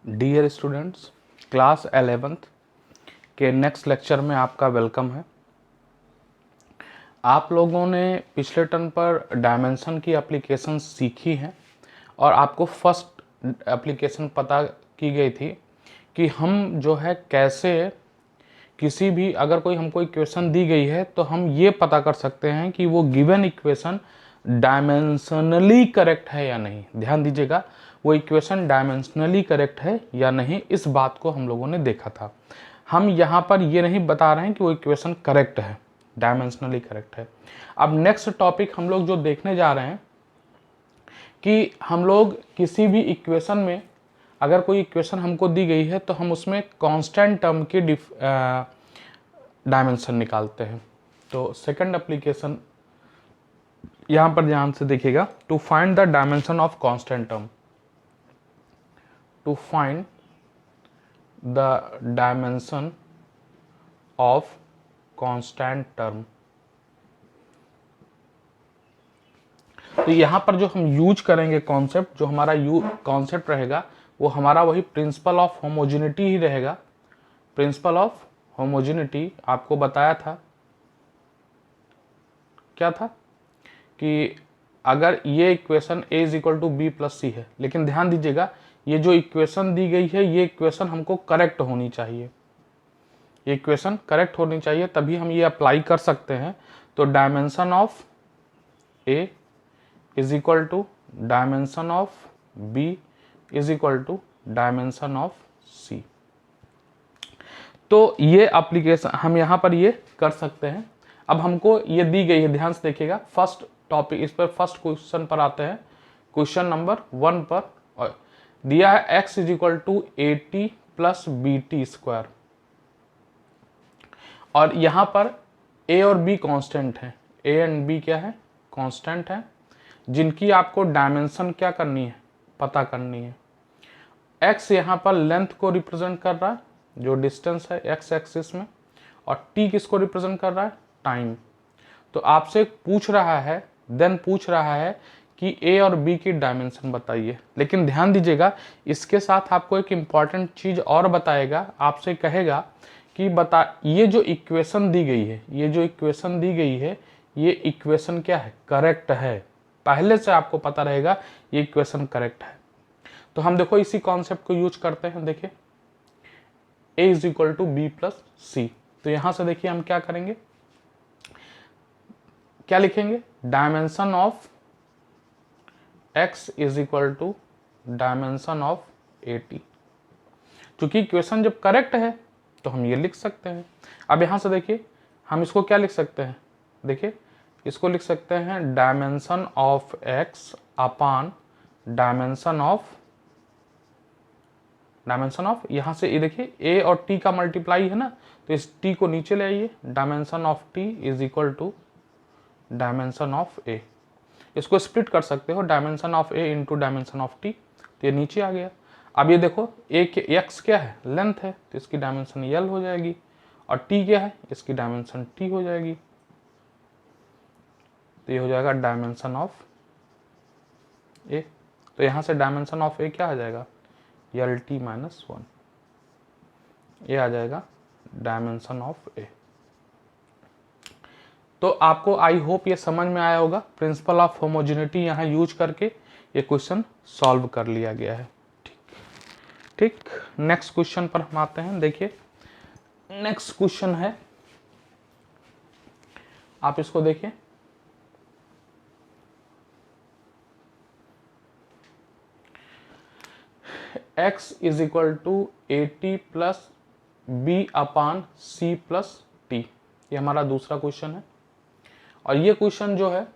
Dear students, class 11th के next lecture में आपका वेलकम है। आप लोगों ने पिछले टर्म पर डायमेंशन की एप्लीकेशन सीखी है और आपको फर्स्ट एप्लीकेशन पता की गई थी कि हम जो है कैसे किसी भी अगर कोई हमको इक्वेशन दी गई है तो हम ये पता कर सकते हैं कि वो गिवन इक्वेशन डायमेंशनली करेक्ट है या नहीं। ध्यान दीजिएगा, वो इक्वेशन डायमेंशनली करेक्ट है या नहीं, इस बात को हम लोगों ने देखा था। हम यहाँ पर ये नहीं बता रहे हैं कि वो इक्वेशन करेक्ट है, डायमेंशनली करेक्ट है। अब नेक्स्ट टॉपिक हम लोग जो देखने जा रहे हैं कि हम लोग किसी भी इक्वेशन में अगर कोई इक्वेशन हमको दी गई है तो हम उसमें कांस्टेंट टर्म की डायमेंशन निकालते हैं। तो सेकंड एप्लीकेशन यहां पर ध्यान से देखिएगा, to find the dimension of constant term. To find the dimension of constant term. तो यहां पर जो हम यूज करेंगे कॉन्सेप्ट, जो हमारा कॉन्सेप्ट रहेगा वो हमारा वही प्रिंसिपल ऑफ होमोजेनिटी ही रहेगा। प्रिंसिपल ऑफ होमोजेनिटी आपको बताया था, क्या था कि अगर ये equation a is equal to b plus c है, लेकिन ध्यान दीजिएगा ये जो इक्वेशन दी गई है ये इक्वेशन हमको करेक्ट होनी चाहिए। ये इक्वेशन करेक्ट होनी चाहिए तभी हम ये अप्लाई कर सकते हैं। तो dimension of a is equal to dimension of b is equal to dimension of c। तो ये एप्लीकेशन हम यहां पर ये कर सकते हैं। अब हमको ये दी गई है, ध्यान से देखिएगा, फर्स्ट टॉपिक इस पर फर्स्ट क्वेश्चन पर आते हैं। क्वेश्चन नंबर 1 पर और दिया है x is equal to a plus b t square और यहां पर a और b कांस्टेंट है। a एंड b क्या है? कांस्टेंट है, जिनकी आपको डायमेंशन क्या करनी है, पता करनी है। x यहां पर लेंथ को रिप्रेजेंट कर रहा है, जो डिस्टेंस है x एक्सिस में, और t किसको रिप्रेजेंट कर रहा है? टाइम। तो आपसे पूछ रहा है, पूछ रहा है कि a और b की डायमेंशन बताइए। लेकिन ध्यान दीजिएगा, इसके साथ आपको एक इंपॉर्टेंट चीज और बताएगा। आपसे कहेगा कि बता ये जो इक्वेशन दी गई है, ये जो इक्वेशन दी गई है ये इक्वेशन क्या है? करेक्ट है। पहले से आपको पता रहेगा ये इक्वेशन करेक्ट है। तो हम देखो इसी कॉन्सेप्ट को यूज करते हैं। देखिए a is equal to b plus c. तो यहां से देखिए हम क्या करेंगे, क्या लिखेंगे? Dimension of x is equal to dimension of a t. क्योंकि इक्वेशन जब करेक्ट है तो हम ये लिख सकते हैं। अब यहां से देखिए हम इसको क्या लिख सकते हैं, देखिए इसको लिख सकते हैं dimension of x upon dimension of यहां से ये देखिए a और t का मल्टीप्लाई है ना, तो इस t को नीचे ले आइए। Dimension of t is equal to dimension of a। इसको स्प्लिट कर सकते हो, dimension of a into dimension of t, तो ये नीचे आ गया। अब ये देखो a के x क्या है? लेंथ है, तो इसकी डायमेंशन l हो जाएगी, और t क्या है? इसकी डायमेंशन t हो जाएगी। तो ये हो जाएगा डायमेंशन ऑफ a। तो यहां से डायमेंशन ऑफ a क्या आ जाएगा? lt minus 1। ये आ जाएगा डायमेंशन ऑफ a। तो आपको आई होप ये समझ में आया होगा। प्रिंसिपल ऑफ होमोजेनिटी यहाँ यूज करके ये क्वेश्चन सॉल्व कर लिया गया है। ठीक, नेक्स्ट क्वेश्चन पर हम आते हैं। देखिए नेक्स्ट क्वेश्चन है, आप इसको देखिए, x is equal to a t plus b upon c plus t. ये हमारा दूसरा क्वेश्चन है और ये क्वेश्चन जो है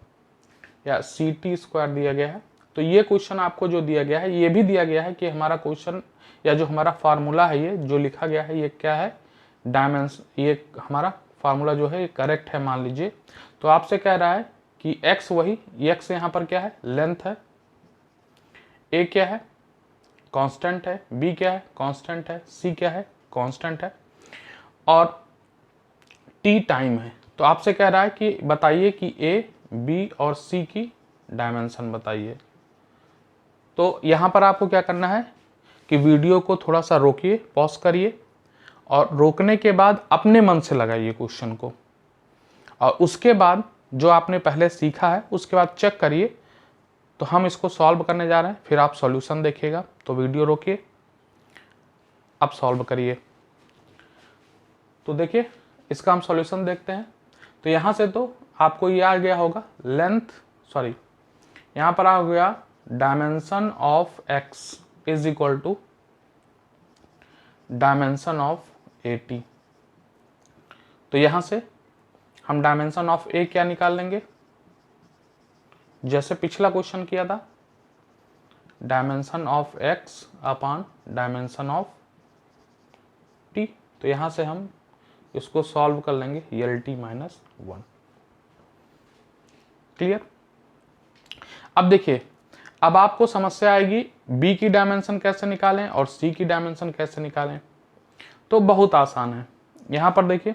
या सी टी स्क्वायर दिया गया है। तो ये क्वेश्चन आपको जो दिया गया है, ये भी दिया गया है कि हमारा क्वेश्चन या जो हमारा फार्मूला है, ये जो लिखा गया है ये क्या है? ये हमारा फार्मूला जो है ये करेक्ट है मान लीजिए। तो आपसे कह रहा है कि x वही, x यहाँ पर क्या है? लेंथ है, a क्या है? कांस्टेंट है, b क्या है? कांस्टेंट है, c क्या है? कांस्टेंट है, और t टाइम है। तो आपसे कह रहा है कि बताइए कि a, b और c की डायमेंशन बताइए। तो यहां पर आपको क्या करना है, कि वीडियो को थोड़ा सा रोकिए, पॉज करिए और रोकने के बाद अपने मन से लगाइए क्वेश्चन को, और उसके बाद जो आपने पहले सीखा है उसके बाद चेक करिए। तो हम इसको सॉल्व करने जा रहे हैं, फिर आप सॉल्यूशन देखिएगा। तो वीडियो रोकिए, अब सॉल्व करिए। तो देखिए इसका हम सॉल्यूशन देखते हैं। तो यहाँ से तो आपको ये आ गया होगा यहाँ पर आ गया dimension of x is equal to dimension of 80। तो यहाँ से हम डायमेंशन ऑफ a क्या निकाल लेंगे, जैसे पिछला क्वेश्चन किया था, dimension of x upon dimension of t। तो यहाँ से हम इसको सॉल्व कर लेंगे LT माइनस 1। क्लियर। अब देखिए, अब आपको समस्या आएगी b की डायमेंशन कैसे निकालें और c की डायमेंशन कैसे निकालें। तो बहुत आसान है। यहाँ पर देखिए,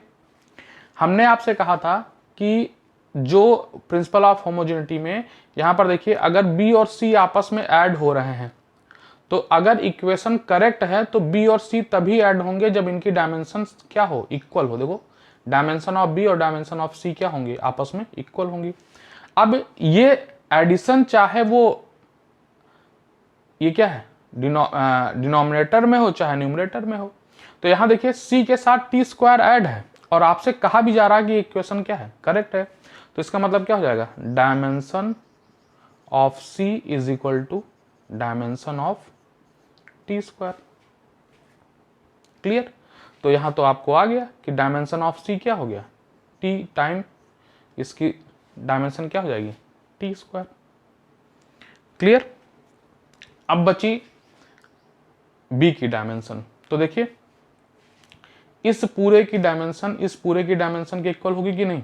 हमने आपसे कहा था कि जो प्रिंसिपल ऑफ होमोजेनिटी में यहाँ पर देखिए, अगर b और c आपस में ऐड हो रहे हैं, तो अगर इक्वेशन करेक्ट है तो b और c तभी ऐड होंगे जब इनकी डायमेंशन क्या हो, इक्वल हो। देखो डायमेंशन ऑफ b और डायमेंशन ऑफ c क्या होंगे, आपस में इक्वल होंगी। अब ये एडिशन चाहे वो ये क्या है डिनोमिनेटर में हो चाहे न्यूमरेटर में हो। तो यहाँ देखिए c के साथ t स्क्वायर ऐड है और आपसे कहा भी जा रहा है कि इक्वेशन क्या है, करेक्ट है। तो इसका मतलब क्या हो जाएगा, dimension of c is equal to dimension of t square. Clear. तो यहां तो आपको आ गया कि डायमेंशन ऑफ सी क्या हो गया, टी टाइम इसकी डायमेंशन क्या हो जाएगी, टी स्क्वायर। क्लियर। अब बची बी की डायमेंशन। तो देखिए इस पूरे की डायमेंशन के इक्वल होगी कि नहीं।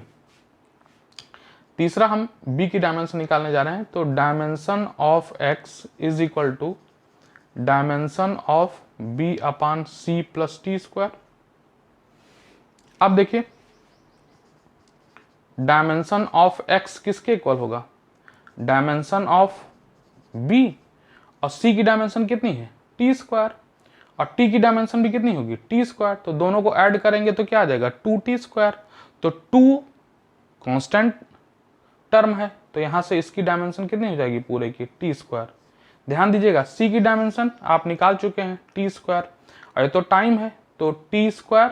तीसरा हम b की डायमेंशन निकालने जा रहे हैं। तो dimension of x is equal to dimension of b upon c plus t square. अब देखिए डायमेंशन ऑफ x किसके इक्वल होगा, डायमेंशन ऑफ b, और c की डायमेंशन कितनी है, टी स्क्वायर, और t की डायमेंशन भी कितनी होगी, टी स्क्वायर। तो दोनों को ऐड करेंगे तो क्या आ जाएगा, 2t स्क्वायर। तो 2 कांस्टेंट टर्म है, तो यहां से इसकी डायमेंशन कितनी हो जाएगी पूरे की, टी स्क्वायर। ध्यान दीजिएगा c की डायमेंशन आप निकाल चुके हैं, टी स्क्वायर, और ये तो टाइम है तो T square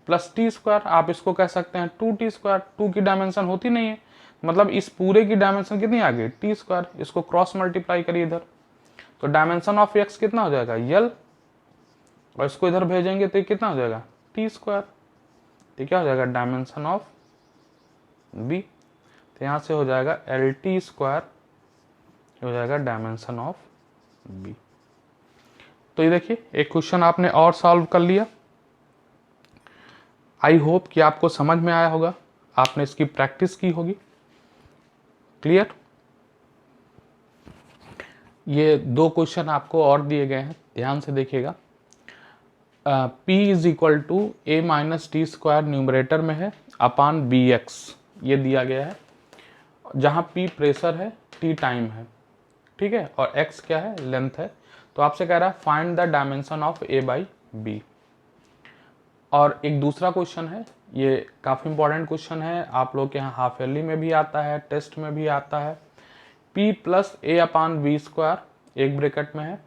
plus t square, आप इसको कह सकते हैं 2t स्क्वायर। 2 की डायमेंशन होती नहीं है, मतलब इस पूरे की डायमेंशन कितनी आ गई, टी स्क्वायर। इसको क्रॉस मल्टीप्लाई करिए इधर, तो डायमेंशन ऑफ x कितना हो जाएगा, यल, और इसको इधर भेजेंगे तो कितना हो जाएगा, टी स्क्वायर। तो क्या हो जाएगा, डायमेंशन ऑफ b, तो यहां से हो जाएगा LT स्क्वायर, हो जाएगा डायमेंशन ऑफ b। तो ये देखिए एक क्वेश्चन आपने और सॉल्व कर लिया। आई होप कि आपको समझ में आया होगा, आपने इसकी प्रैक्टिस की होगी। क्लियर। ये 2 क्वेश्चन आपको और दिए गए हैं, ध्यान से देखिएगा। p is equal to a minus t square numerator में है अपान bx, ये दिया गया है, जहां p प्रेशर है, t टाइम है, ठीक है, और x क्या है, लेंथ है। तो आपसे कह रहा है find the dimension of a by b। और एक दूसरा क्वेश्चन है, ये काफ़ी इंपॉर्टेंट क्वेश्चन है, आप लोग के यहाँ हाफ ईयरली में भी आता है, टेस्ट में भी आता है। p plus a upon v square एक ब्रैकेट में है,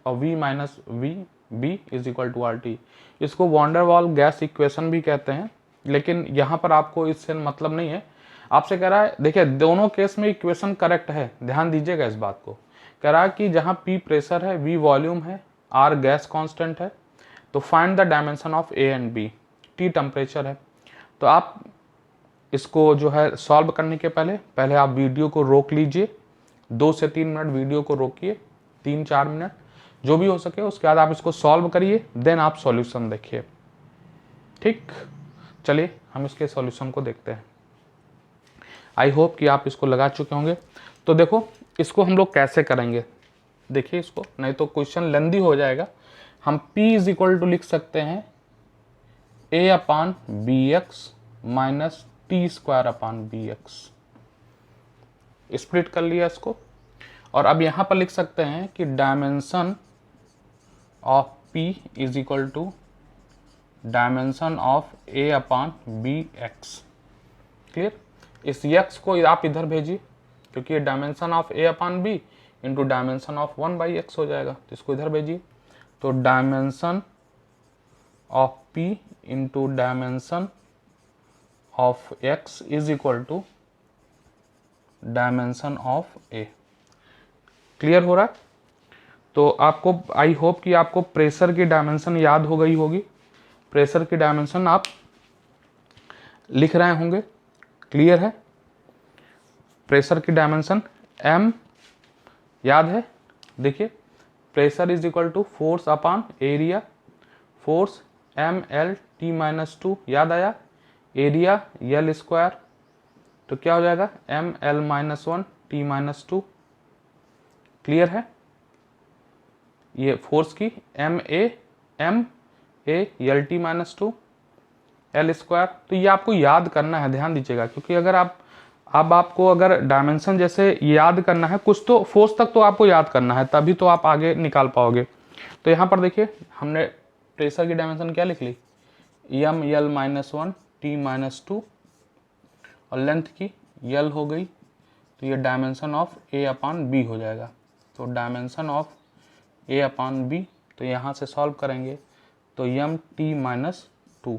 और v minus v b is equal to RT। इसको वॉन्डर वॉल गैस इक्वेशन भी कहते हैं, लेकिन यहाँ पर आपको इससे मतलब नहीं है। आपसे कह रहा है, देखिए दोनों केस में इक्वेशन करेक्ट है, ध्यान दीजिएगा इस बात को। कह रहा है कि जहाँ p प्रेशर है, v वॉल्यूम है, r गैस कांस्टेंट है, तो find the dimension of a and b, t temperature है। तो आप इसको जो है सॉल्व करने के पहले आप वीडियो को रोक लीजिए, 2 से 3 मिनट वीडियो को रोकिए, 3-4 मिनट जो भी हो सके, उसके बाद आप इसको सॉल्व करिए, देन आप सॉल्यूशन देखिए। ठीक, चलिए हम इसके सॉल्यूशन को देखते हैं। आई होप कि आप इसको लगा चुके होंगे। तो देखो इसको हम लोग कैसे करेंगे, देखिए इसको, नहीं तो क्वेश्चन लेंदी हो जाएगा। हम p इज इक्वल टू लिख सकते हैं a upon b x minus t square upon b x, split कर लिया इसको। और अब यहाँ पर लिख सकते हैं कि dimension of P is equal to dimension of A upon B x। Clear? इस x को आप इधर भेजिए क्योंकि ये dimension of A upon B into dimension of 1/x हो जाएगा, तो इसको इधर भेजिए। तो dimension of P into dimension of x is equal to dimension of A। Clear हो रहा है? तो आपको आई होप कि आपको प्रेशर की डायमेंशन याद हो गई होगी। प्रेशर की डायमेंशन आप लिख रहे होंगे। क्लियर है? प्रेशर की डायमेंशन m याद है? देखिए pressure is equal to force upon area, force mL/T-2 याद आया, एरिया L², तो क्या हो जाएगा mL-1T-2। क्लियर है? ये फोर्स की MA/L/T-2 L²। तो ये आपको याद करना है, ध्यान दीजिएगा, क्योंकि अगर आपको अगर डायमेंशन जैसे याद करना है, कुछ तो फोर्स तक तो आपको याद करना है, तभी तो आप आगे निकाल पाओगे। तो यहाँ पर देखिए हमने प्रेशर की डायमेंशन क्या लिख ली, mL-1T-2 और लेंथ की L हो गई, तो ये dimension of A upon B हो जाएगा। तो dimension of A upon B, तो यहाँ से सॉल्व करेंगे तो m/T-2।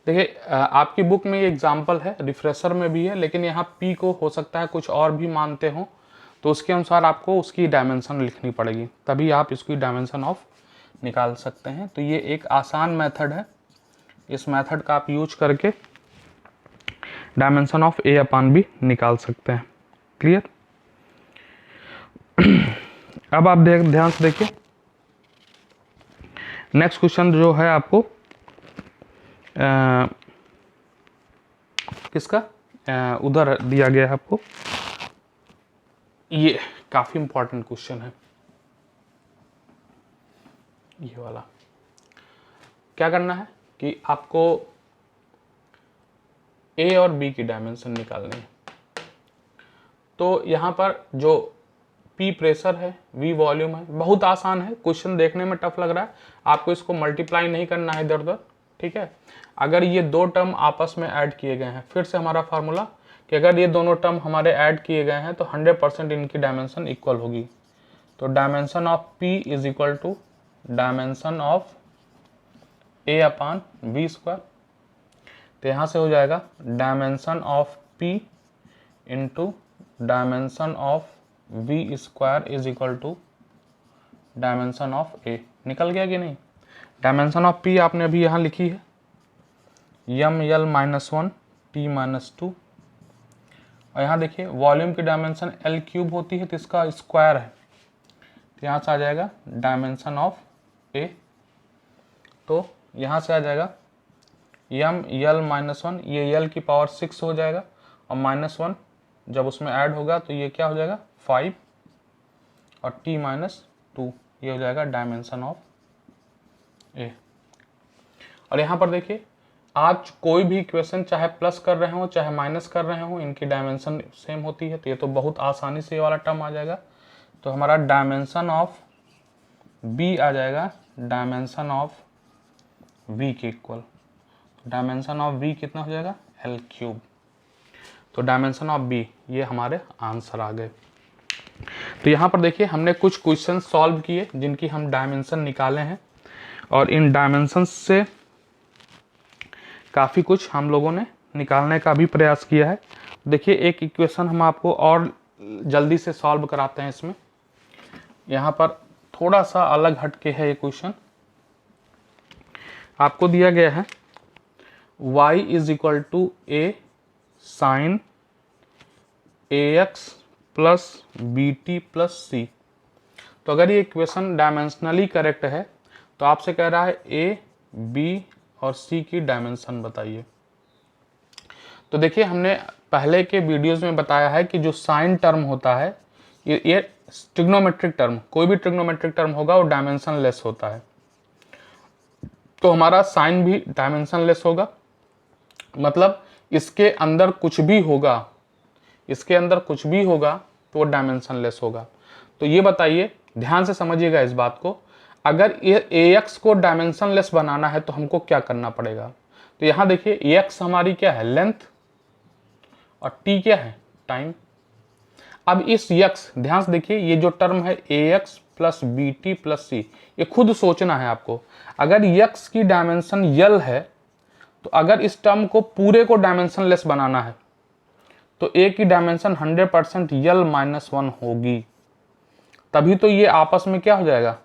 देखिए आपकी बुक में ये एग्जाम्पल है, रिफ्रेशर में भी है, लेकिन यहाँ P को हो सकता है कुछ और भी मानते हो, तो उसके अनुसार आपको उसकी डायमेंशन लिखनी पड़ेगी, तभी आप इसकी डायमेंशन ऑफ निकाल सकते हैं। तो ये एक आसान मेथड है, इस मेथड का आप यूज करके dimension of A upon B निकाल सकते हैं। क्लियर? अब आप ध्यान से देखिए, नेक्स्ट क्वेश्चन जो है आपको किसका उधर दिया गया है आपको, ये काफी इंपॉर्टेंट क्वेश्चन है ये वाला। क्या करना है कि आपको A और B की डायमेंशन निकालनी है। तो यहाँ पर जो P प्रेशर है, V वॉल्यूम है, बहुत आसान है, क्वेश्चन देखने में टफ लग रहा है, आपको इसको मल्टीप्लाई नहीं करना है इधर उधर, ठीक है। अगर ये दो टर्म आपस में ऐड किए गए हैं, फिर से हमारा फार्मूला कि अगर ये दोनों टर्म हमारे ऐड किए गए हैं तो 100% इनकी डायमेंशन इक्वल होगी। तो dimension of P is equal to dimension of A upon V²। तो यहाँ से हो जाएगा dimension of P into dimension of V² is equal to dimension of A। निकल गया कि नहीं? डायमेंशन ऑफ P आपने अभी यहाँ लिखी है mL-1T-2, और यहाँ देखिए वॉल्यूम की डायमेंशन L³ होती है, तो इसका स्क्वायर है, तो यहाँ से आ जाएगा डायमेंशन ऑफ A। तो यहाँ से आ जाएगा mL-1, ये L की पावर 6 हो जाएगा, और -1 जब उसमें ऐड होगा तो ये क्या हो जाएगा 5, और T-2 ये हो जाएगा डायमेंशन ऑफ A। और यहाँ पर देखिए आज कोई भी इक्वेशन चाहे प्लस कर रहे हो चाहे माइनस कर रहे हो, इनकी डायमेंशन सेम होती है, तो ये तो बहुत आसानी से ये वाला टर्म आ जाएगा। तो हमारा डायमेंशन ऑफ B आ जाएगा डायमेंशन ऑफ V के इक्वल। डायमेंशन ऑफ V कितना हो जाएगा L³। तो डायमेंशन ऑफ B ये हमारे आंसर आ गए। तो यहाँ पर देखिए हमने कुछ क्वेश्चन सॉल्व किए जिनकी हम डायमेंशन निकाले हैं, और इन डायमेंशन से काफ़ी कुछ हम लोगों ने निकालने का भी प्रयास किया है। देखिए एक इक्वेशन हम आपको और जल्दी से सॉल्व कराते हैं। इसमें यहाँ पर थोड़ा सा अलग हटके है ये क्वेश्चन। आपको दिया गया है y is equal to a sine ax plus bt plus c। तो अगर ये इक्वेशन डायमेंशनली करेक्ट है तो आपसे कह रहा है a, b और c की डायमेंशन बताइए। तो देखिए हमने पहले के वीडियोस में बताया है कि जो साइन टर्म होता है ये ट्रिग्नोमेट्रिक टर्म, कोई भी ट्रिग्नोमेट्रिक टर्म होगा वो डायमेंशन लेस होता है। तो हमारा साइन भी डायमेंशन लेस होगा, मतलब इसके अंदर कुछ भी होगा, इसके अंदर कुछ भी होगा तो वो डायमेंशन लेस होगा। तो ये बताइए, ध्यान से समझिएगा इस बात को, अगर ए एक्स को डायमेंशन लेस बनाना है तो हमको क्या करना पड़ेगा? तो यहाँ देखिए ए एक्स हमारी क्या है? लेंथ, और टी क्या है? टाइम। अब इस यक्स, ध्यान से देखिए, ये जो टर्म है a x plus b t plus c, ये खुद सोचना है आपको। अगर यक्स की डायमेंशन यल है तो अगर इस टर्म को पूरे को डायमेंशन लेस बनाना है तो ए की डायमेंशन 100% यल -1 होगी, तभी तो ये आपस में क्या हो जाएगा?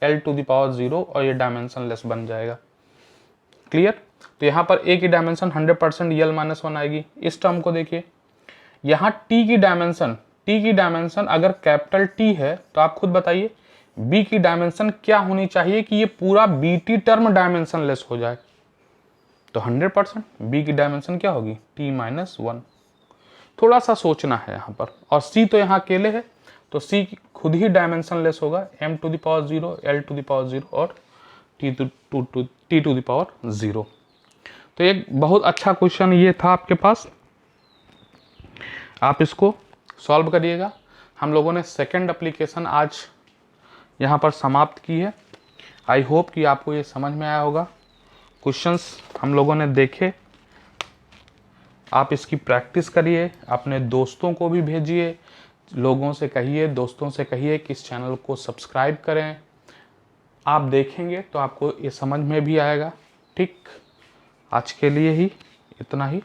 l⁻0 और ये डायमेंशन लेस बन जाएगा। क्लियर? तो यहाँ पर a की डायमेंशन 100% यल -1 आएगी। इस टर्म को देखिए, यहाँ t की डायमेंशन अगर कैपिटल T है तो आप खुद बताइए b की डायमेंशन क्या होनी चाहिए कि ये पूरा bt टर्म डायमेंशन लेस हो जाए? तो 100% b की डायमेंशन क्या होगी? t-1। थोड़ा सा सोचना है यहाँ पर। और c तो यहाँ अकेले है तो c खुद ही डायमेंशन लेस होगा, m⁻0, l⁻0 और t⁻0। तो एक बहुत अच्छा क्वेश्चन ये था आपके पास, आप इसको सॉल्व करिएगा। हम लोगों ने सेकंड एप्लीकेशन आज यहाँ पर समाप्त की है। आई होप कि आपको ये समझ में आया होगा। क्वेश्चंस हम लोगों ने देखे, आप इसकी प्रैक्टिस करिए, अपने दोस्तों को भी भेजिए, लोगों से कहिए, दोस्तों से कहिए कि इस चैनल को सब्सक्राइब करें। आप देखेंगे तो आपको ये समझ में भी आएगा। ठीक, आज के लिए ही इतना ही।